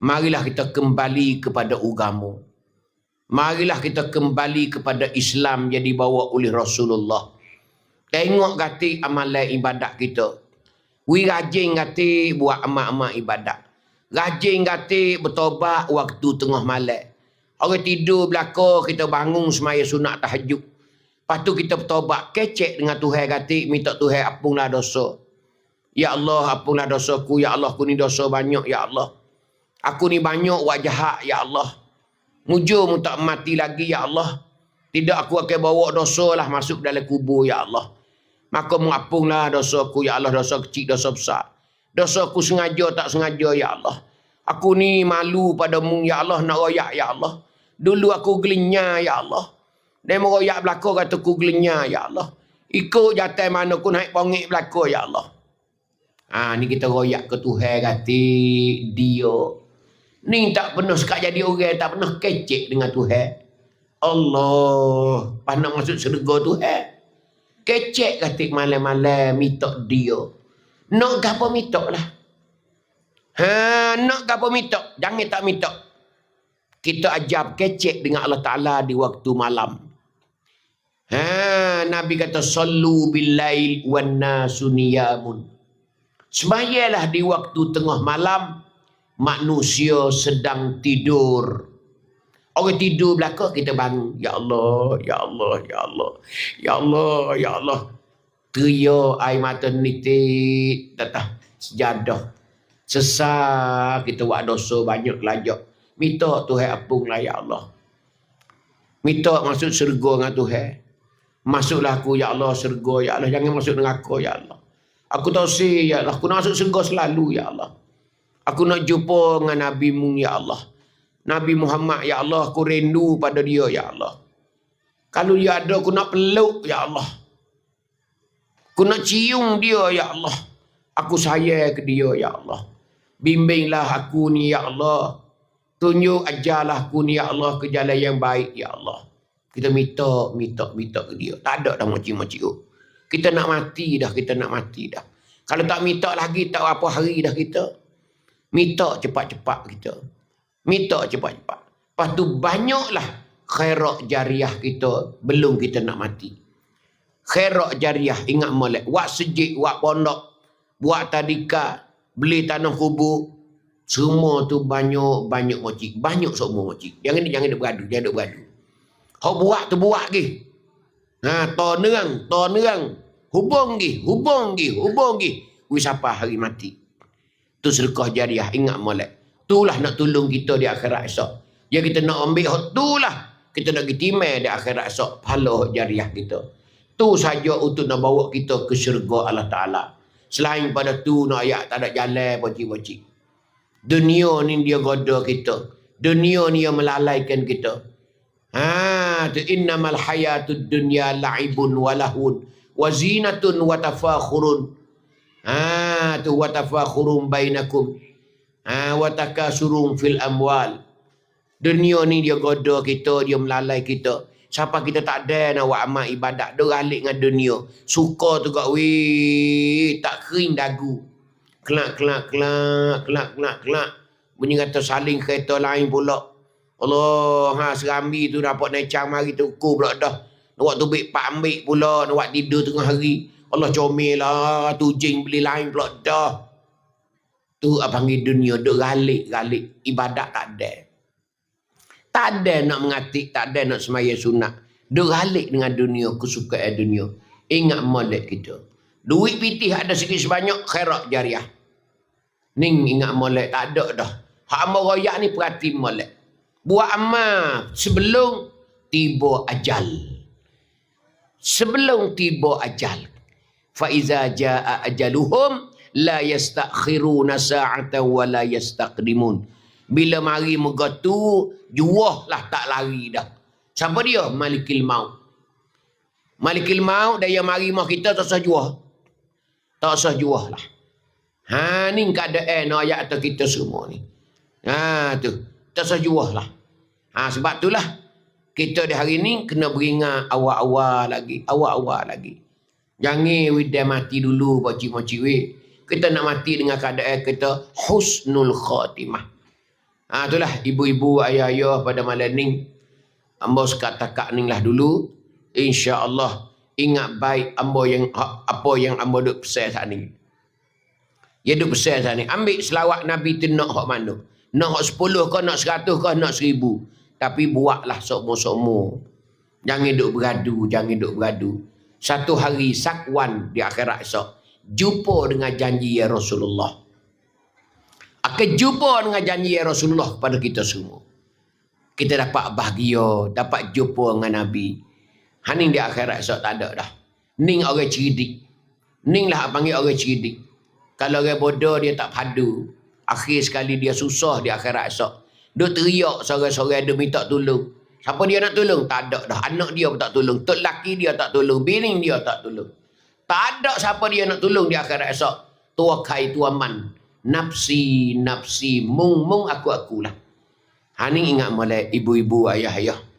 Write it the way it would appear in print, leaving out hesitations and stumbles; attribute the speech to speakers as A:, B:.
A: Marilah kita kembali kepada agama. Marilah kita kembali kepada Islam yang dibawa oleh Rasulullah. Tengok gati amalan ibadat kita. We rajin gati buat amal-amal ibadat. Rajin gati bertobat waktu tengah malam. Orang tidur belakang, kita bangun semaya sunat tahajud. Lepas tu kita bertobat, kecek dengan Tuhan gati, minta Tuhan ampunlah dosa. Ya Allah, ampunlah dosaku. Ya Allah, aku ni dosa banyak, ya Allah. Aku ni banyak buat jahat, ya Allah. Mujur tak mati lagi, ya Allah. Tidak aku akan bawa dosa lah masuk dalam kubur, ya Allah. Maka mengampunlah dosaku, ya Allah. Dosa kecil, dosa besar. Dosaku sengaja, tak sengaja, ya Allah. Aku ni malu padamu, ya Allah. Nak royak, ya Allah. Dulu aku gelinya, ya Allah. Dan meroyak belakang kata aku gelinya, ya Allah. Ikut jatuh mana aku naik pongik belakang, ya Allah. Ni kita royak ke Tuhan kata dia. Ni tak pernah sekat jadi orang, tak pernah kecek dengan Tuhan. Allah, pas nak masuk syurga Tuhan. Kecek kata malam-malam minta dia. Nak gapo minta lah. Nak gapo minta, jangan tak minta. Kita ajar kecek dengan Allah Ta'ala di waktu malam. Nabi kata sallu bil lail wan nasu niyamun. Sembahyanglah di waktu tengah malam, manusia sedang tidur. Orang tidur belakang, kita bangun. Ya Allah, ya Allah, ya Allah. Ya Allah, ya Allah. Teria air mata nitik, tatah sejadah. Sesat kita buat dosa banyak lajak. Minta Tuhan ampunlah, ya Allah. Minta masuk syurga dengan Tuhan. Masuklah aku, ya Allah, syurga, ya Allah. Jangan masuk dengan aku, ya Allah. Aku tahu ya Allah. Aku nak masuk syurga selalu, ya Allah. Aku nak jumpa dengan Nabi-Mu, ya Allah. Nabi Muhammad, ya Allah. Aku rindu pada dia, ya Allah. Kalau dia ada, aku nak peluk, ya Allah. Aku nak cium dia, ya Allah. Aku sayang ke dia, ya Allah. Bimbinglah aku ni, ya Allah. Tunjuk ajarlah aku ni, ya Allah, ke jalan yang baik, ya Allah. Kita minta ke dia. Tak ada dah macam-macam. Kita nak mati dah, kita nak mati dah. Kalau tak minta lagi, tak berapa hari dah kita. Minta cepat-cepat kita. Minta cepat-cepat. Lepas tu banyaklah khairat jariah kita belum kita nak mati. Khairat jariah, ingat molek. Buat sejik, buat pondok, buat tadika, beli tanah kubur. Semua tu banyak mocik. Banyak semua mocik. Jangan dia beradu, jangan dia beradu. Kau buat tu buat lagi. To nerang. Hubung gi. Wis apa hari mati. Tu sedekah jariah, ingat molek. Itulah nak tolong kita di akhirat esok. Ya kita nak ambil hak itulah. Kita nak gitimai di akhirat esok. Pahala jariah kita. Tu saja untuk nak bawa kita ke syurga Allah Ta'ala. Selain pada tu nak ayat tak ada jalan bocik-bocik. Dunia ni dia goda kita. Dunia ni yang melalaikan kita. Tu innamal hayatud dunya la'ibun walahun wa zinatun wa tafakhurun. Tu wa tafakhurun bainakum. Wa takasurun fil amwal. Dunia ni dia goda kita, dia melalai kita. Siapa kita tak ada nak buat amal ibadat, dia alik dengan dunia. Suka tu kat tak kering dagu. Kelak. Bunyi kata saling kereta lain pula. Allah, serambi tu dapat naik cang mari tu ukur pula dah. Nak buat tubik pak ambil pula, nak buat tidur tengah hari. Allah comel lah, tu jing beli lain pula dah. Tu apa panggil dunia, duk galik. Ibadat tak ada. Tak ada nak mengatik, tak ada nak semaya sunat. Duk galik dengan dunia, kesukaan dunia. Ingat molek kita. Duit pitih ada sikit sebanyak, khairat jariah. Ning ingat molek, tak ada dah. Hak amal royak ni perhati molek. Buat amal sebelum tiba ajal. Sebelum tiba ajal. Fa iza jaa ajaluhum la yastakhiruna sa'atan wa la yastaqdimun. Bila mari megatu, juah lah tak lari dah. Siapa dia? Malikil maut. Malikil maut dia mari mah kita tak usah juah. Tak usah juah lah. Ni keadaan ayat atas kita semua ni. Tu. Tak usah juah lah. Sebab itulah kita di hari ni kena beringat awal-awal lagi. Jangan dah mati dulu pocik-pocik. Kita nak mati dengan keadaan kita husnul khatimah. Itulah ibu-ibu, ayah-ayah pada malam ni. Ambo sekat-takak ni lah dulu. InsyaAllah ingat baik ambo yang apa yang ambo duk pesan saat ni. Ya duk pesan saat ni. Ambil selawat Nabi tu nak hak mana? Nak hak 10 ke, nak 100 ke, nak 1000. Tapi buatlah sokmo-sokmo. Jangan duk beradu, jangan duk beradu. Satu hari sakwan di akhirat esok. Jumpa dengan janji ya Rasulullah. Akan jumpa dengan janji ya Rasulullah kepada kita semua. Kita dapat bahagia, dapat jumpa dengan Nabi. Haning di akhirat esok tak ada dah. Ning orang cerdik. Ning lah panggil orang cerdik. Kalau orang bodoh dia tak padu. Akhir sekali dia susah di akhirat esok. Dia teriak seorang-seorang dia minta tolong. Siapa dia nak tolong? Tak ada dah. Anak dia pun tak tolong. Tok laki dia tak tolong. Bini dia tak tolong. Tak ada siapa dia nak tolong di akhirat esok. Tua kai tua man. Nafsi, nafsi, mung, akulah. Haning ingat mulai ibu-ibu, ayah-ayah.